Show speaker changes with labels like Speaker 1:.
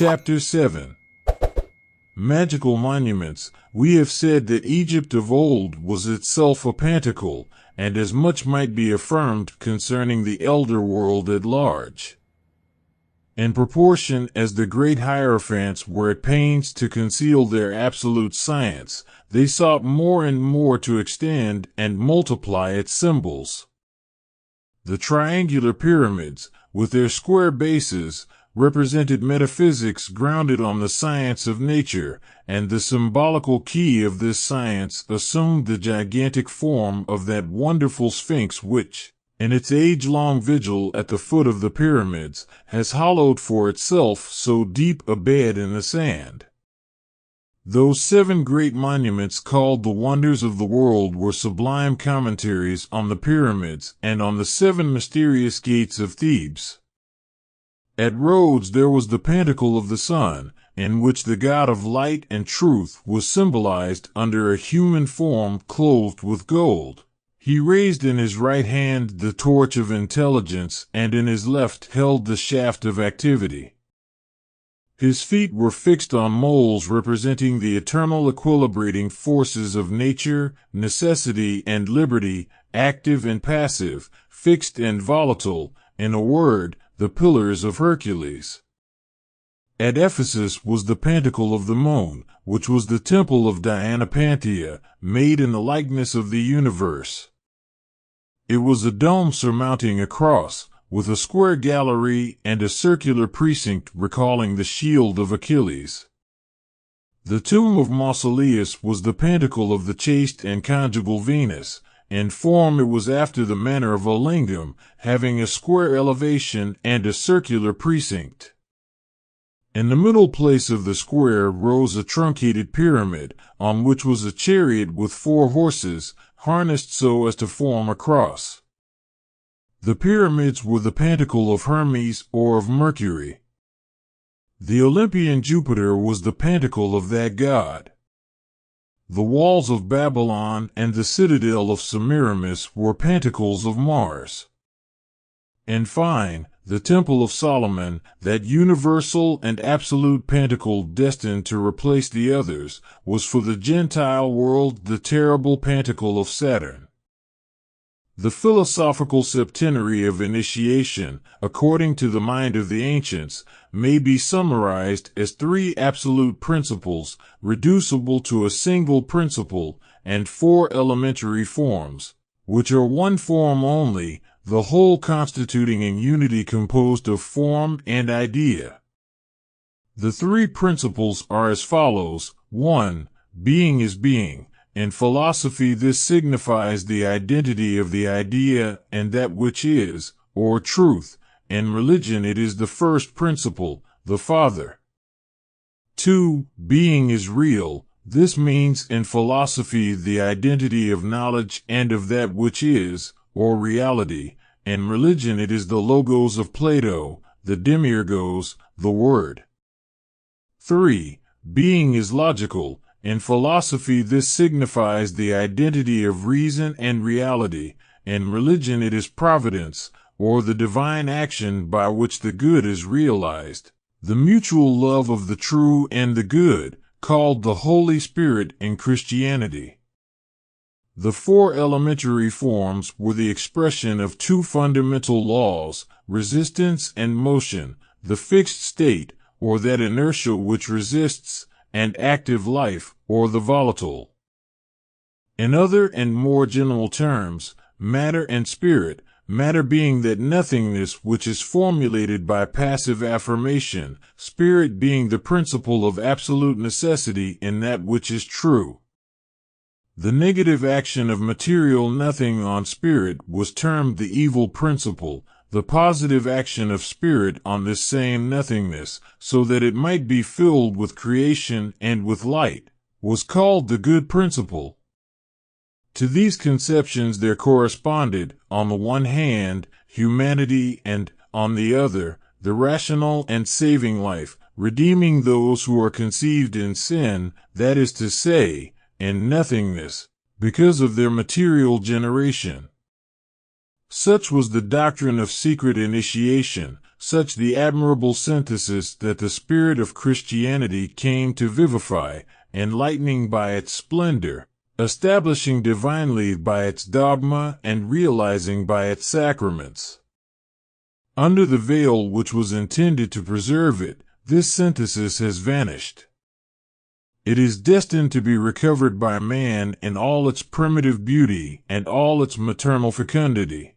Speaker 1: Chapter 7. Magical monuments. We have said that Egypt of old was itself a pantacle, and as much might be affirmed concerning the elder world at large. In proportion as the great hierophants were at pains to conceal their absolute science, they sought more and more to extend and multiply its symbols. The triangular pyramids, with their square bases, represented metaphysics grounded on the science of nature, and the symbolical key of this science assumed the gigantic form of that wonderful Sphinx which, in its age-long vigil at the foot of the pyramids, has hollowed for itself so deep a bed in the sand. Those 7 great monuments called the wonders of the world were sublime commentaries on the pyramids and on the 7 mysterious gates of Thebes. At Rhodes there was the Pantacle of the sun, in which the god of light and truth was symbolized under a human form clothed with gold. He raised in his right hand the torch of intelligence and in his left held the shaft of activity. His feet were fixed on moles representing the eternal equilibrating forces of nature, necessity and liberty, active and passive, fixed and volatile, in a word, the pillars of Hercules. At Ephesus was the Pantacle of the moon, which was the temple of Diana Panthea, made in the likeness of the universe. It was a dome surmounting a cross, with a square gallery and a circular precinct recalling the shield of Achilles. The tomb of Mausoleus was the Pantacle of the chaste and conjugal Venus. In form it was after the manner of a lingam, having a square elevation and a circular precinct. In the middle place of the square rose a truncated pyramid, on which was a chariot with 4 horses, harnessed so as to form a cross. The pyramids were the Pantacle of Hermes or of Mercury. The Olympian Jupiter was the Pantacle of that god. The walls of Babylon and the citadel of Semiramis were Pantacles of Mars. In fine, the Temple of Solomon, that universal and absolute Pantacle destined to replace the others, was for the Gentile world the terrible Pantacle of Saturn. The philosophical septenary of initiation, according to the mind of the ancients, may be summarized as 3 absolute principles, reducible to a single principle, and 4 elementary forms, which are one form only, the whole constituting an unity composed of form and idea. The 3 principles are as follows. 1. Being is being. In philosophy this signifies the identity of the idea and that which is, or truth. In religion it is the first principle, the Father. 2. Being is real. This means in philosophy the identity of knowledge and of that which is, or reality. In religion it is the logos of Plato, the demiurgos, the Word. 3. Being is logical. In philosophy this signifies the identity of reason and reality. In religion it is providence, or the divine action by which the good is realized. The mutual love of the true and the good, called the Holy Spirit in Christianity. The 4 elementary forms were the expression of 2 fundamental laws, resistance and motion, the fixed state, or that inertia which resists, and active life, or the volatile. In other and more general terms, matter and spirit, matter being that nothingness which is formulated by passive affirmation, spirit being the principle of absolute necessity in that which is true. The negative action of material nothing on spirit was termed the evil principle, the positive action of spirit on this same nothingness, so that it might be filled with creation and with light, was called the good principle. To these conceptions there corresponded, on the one hand, humanity and, on the other, the rational and saving life, redeeming those who are conceived in sin, that is to say, in nothingness, because of their material generation. Such was the doctrine of secret initiation, such the admirable synthesis that the spirit of Christianity came to vivify, enlightening by its splendor, establishing divinely by its dogma, and realizing by its sacraments. Under the veil which was intended to preserve it, this synthesis has vanished. It is destined to be recovered by man in all its primitive beauty and all its maternal fecundity.